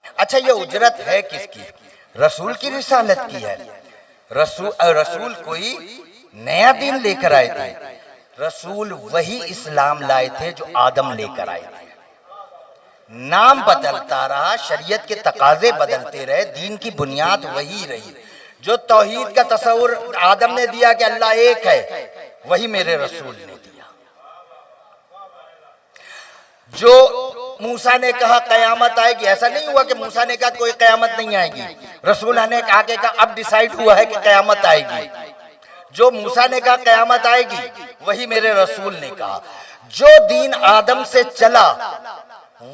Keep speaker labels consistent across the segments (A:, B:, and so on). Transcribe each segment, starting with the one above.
A: अच्छा, ये उजरत है किसकी? रसूल की रिसालत की है। रसूल कोई नया दिन लेकर आए थे। रसूल वही इस्लाम लाए थे जो आदम लेकर आए थे। नाम बदलता रहा, शरीयत के तकाजे बदलते रहे, दीन की बुनियाद वही रही। जो तौहीद का तस्वुर आदम ने दिया कि अल्लाह एक है, वही मेरे रसूल ने दिया। जो मूसा ने कहा कयामत आएगी, ऐसा नहीं हुआ कि मूसा ने कहा कोई कयामत नहीं आएगी। रसूल ने आगे कहा अब डिसाइड हुआ है कि कयामत आएगी। जो मूसा ने कहा कयामत आएगी, वही मेरे रसूल ने कहा। जो दीन आदम से चला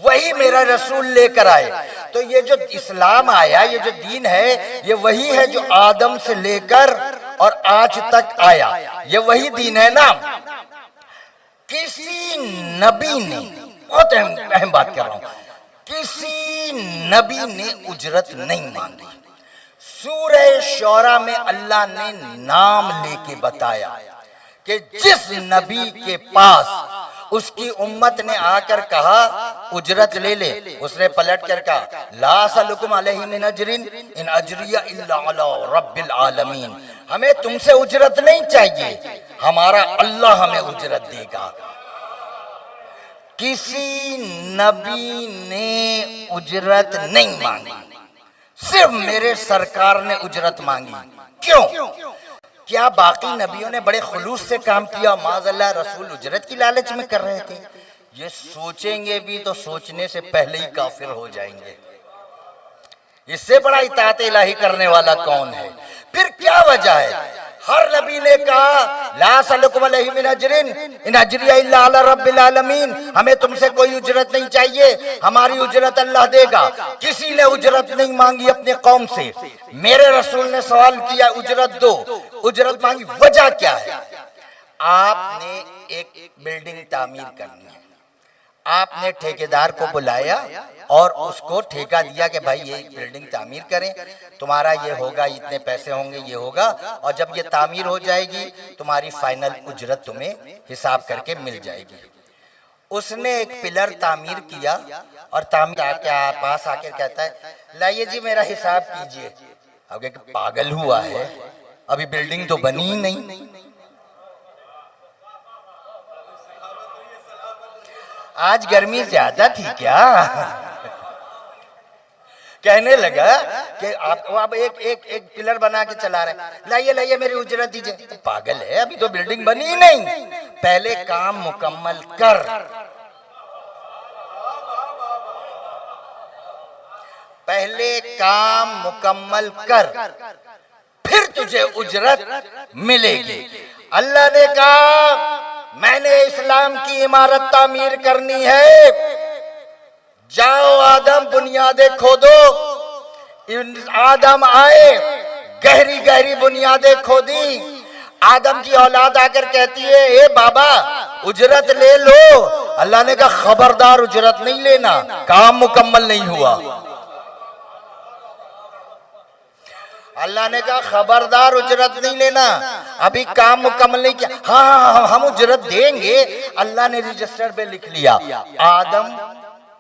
A: वही मेरा रसूल लेकर आए। तो ये जो इस्लाम आया, ये जो दीन है, ये वही है जो आदम से लेकर और आज तक आया। ये वही दीन है ना। किसी नबी ने, बहुत अहम बात कर रहा हूं, किसी नबी ने उजरत नहीं मांगी। सूरह शौरा में अल्लाह ने नाम लेके बताया कि जिस नबी के पास उसकी उम्मत ने आकर कहा उजरत ले ले, उसने पलट कर कहा ला असलुकुम अलैहि मिन अजरिन इन अजरिया इल्ला अला रब्बिल आलमीन। हमें तुमसे उजरत नहीं चाहिए, हमारा अल्लाह हमें उजरत देगा। किसी नबी ने उजरत नहीं मांगी, सिर्फ मेरे सरकार ने उजरत मांगी। क्यों? क्या बाकी नबियों ने बड़े खुलूस से काम किया? माज़अल्लाह रसूल उजरत की लालच में कर रहे थे? ये सोचेंगे भी तो सोचने से पहले ही काफिर हो जाएंगे। इससे बड़ा इताअत इलाही करने वाला कौन है? फिर क्या वजह है? हर नबी ने कहा ला असलुकुम अलैहि मिन अजरिन इन अजरिया इल्ला अला रब्बिल आलमीन। हमें तुमसे कोई उजरत नहीं चाहिए, हमारी उजरत अल्लाह देगा। किसी ने उजरत नहीं मांगी अपने कौम से। मेरे रसूल ने सवाल किया उजरत दो, उजरत मांगी। वजह क्या है? आपने एक बिल्डिंग तामीर करनी है, आपने ठेकेदार को बुलाया और उसको ठेका दिया कि भाई ये बिल्डिंग तामीर करें, तुम्हारा ये होगा, इतने पैसे होंगे, ये होगा, और जब ये तामीर हो जाएगी तुम्हारी फाइनल उजरत तुम्हें हिसाब करके मिल जाएगी। उसने एक पिलर तामीर किया और तामीर आके पास आके कहता है लाइए जी मेरा हिसाब कीजिए। अब पागल हुआ है, अभी बिल्डिंग तो बनी ही नहीं। आज गर्मी ज्यादा थी क्या? कहने लगा कि आप एक पिलर बना के चला रहे, लाइए लाइए मेरी उजरत दीजिए। तो पागल है, अभी तो बिल्डिंग बनी ही नहीं, पहले काम मुकम्मल कर। पहले काम मुकम्मल कर, फिर तुझे उजरत मिलेगी। अल्लाह ने कहा मैंने इस्लाम की इमारत तामीर करनी है, जाओ आदम बुनियादें खोदो। आदम आए, गहरी गहरी बुनियादें खोदी। आदम की औलाद आकर कहती है ए बाबा उजरत ले लो। अल्लाह ने कहा खबरदार उजरत नहीं लेना, काम मुकम्मल नहीं हुआ। अल्लाह ने कहा खबरदार उजरत नहीं लेना, अभी काम मुकम्मल नहीं किया। हाँ हम उजरत देंगे। अल्लाह ने रजिस्टर पे लिख लिया आदम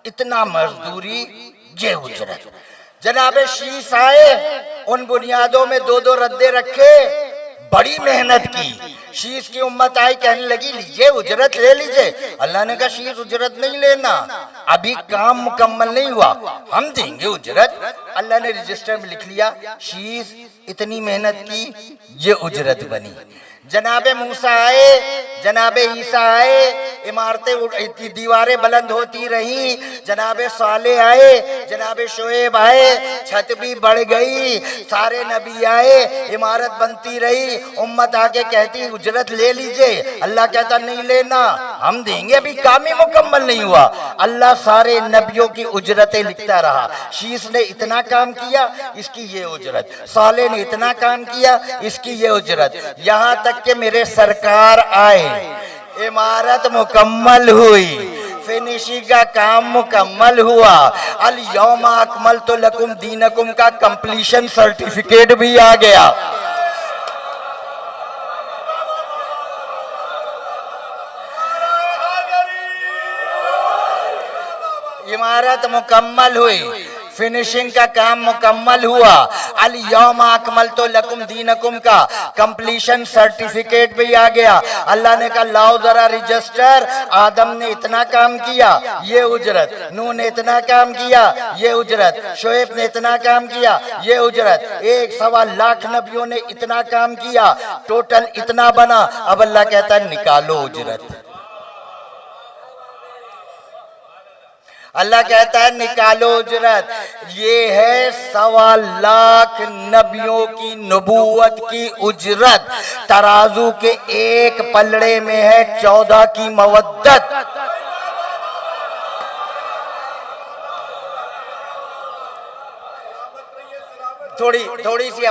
A: इतना मजदूरी ये उजरत। जनाबे शीश आए, उन बुनियादों में दो दो रद्दे रखे, बड़ी मेहनत की। शीश की उम्मत आई, कहने लगी लीजिए उजरत ले लीजिए। अल्लाह ने कहा शीश उजरत नहीं लेना, अभी काम मुकम्मल नहीं हुआ, हम देंगे उजरत। अल्लाह ने रजिस्टर में लिख लिया शीश इतनी मेहनत की ये उजरत बनी। जनाबे मूसा आए, जनाबे ईसा आए, इमारतें दीवारें बुलंद होती रही। जनाबे साले आए, जनाबे शोएब आए, छत भी बढ़ गई। सारे नबी आए, इमारत बनती रही। उम्मत आके कहती उजरत ले लीजिए। अल्लाह कहता नहीं लेना, हम देंगे, अभी काम ही मुकम्मल नहीं हुआ। अल्लाह सारे नबियों की उजरतें लिखता रहा। शीश ने इतना काम किया, इसकी ये उजरत। साले ने इतना काम किया, इसकी ये उजरत। यहाँ तक कि मेरे सरकार आए, इमारत मुकम्मल हुई, फिनिशिंग का काम मुकम्मल हुआ। अल यौमा अकमलतु लकुम दीनकुम का कंप्लीशन सर्टिफिकेट भी आ गया। इमारत मुकम्मल हुई, फिनिशिंग का काम मुकम्मल हुआ। अल यौम अकमलतु लकुम दीनकुम का कंप्लीशन सर्टिफिकेट भी आ गया। अल्लाह ने कहा लाओ जरा रजिस्टर, आदम ने इतना काम किया ये उजरत, नूह ने इतना काम किया ये उजरत, शोएब ने इतना काम किया ये उजरत, 1.25 लाख नबियों ने इतना काम किया, टोटल इतना बना। अब अल्लाह कहता है निकालो उजरत। अल्लाह कहता है निकालो उजरत। ये है 1.25 लाख नबियों की नबूवत की उजरत। तराजू के एक पलड़े में है 14 की मवद्दत। थोड़ी सी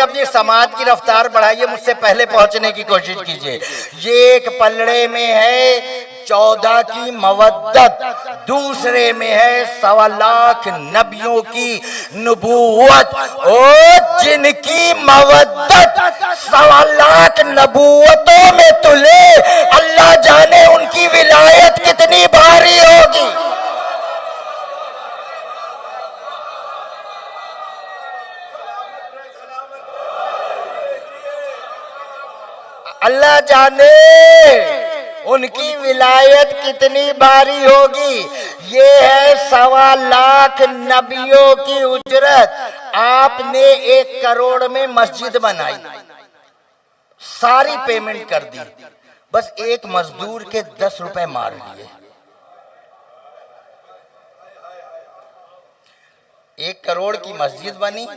A: अपनी समाज की रफ्तार बढ़ाइए, मुझसे पहले पहुंचने की कोशिश कीजिए। ये एक पलड़े में है 14 की मवद्दत, दूसरे में है 1.25 लाख नबियों की नबूवत। ओ जिनकी मवद्दत 1.25 लाख नबूवतों में तुले, अल्लाह जाने उनकी विलायत कितनी भारी होगी। अल्लाह जाने उनकी विलायत कितनी भारी होगी। ये है 1.25 लाख नबियों की उजरत। आपने 1 करोड़ में मस्जिद बनाई, सारी पेमेंट कर दी, बस एक मजदूर के 10 रुपए मार लिए। 1 करोड़ की मस्जिद बनी,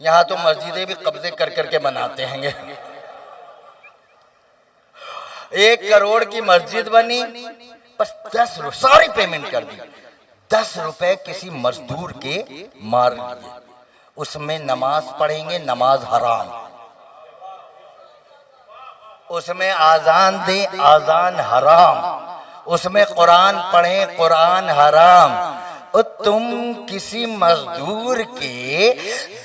A: यहां तो मस्जिदें भी कब्जे कर करके बनाते हैं। 1 करोड़ की मस्जिद बनी, बस 10 रुपए सारी पेमेंट कर दी, 10 रुपए किसी मजदूर के मार लिए। उसमें नमाज पढ़ेंगे, नमाज हराम। उसमें आजान दे, आजान हराम। उसमें कुरान पढ़े, कुरान हराम। तुम किसी मजदूर के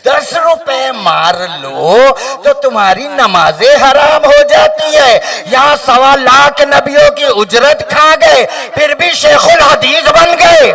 A: 10 रुपए मार लो तो तुम्हारी नमाजें हराम हो जाती है। यहाँ 1.25 लाख नबियों की उजरत खा गए, फिर भी शेखुल हदीस बन गए।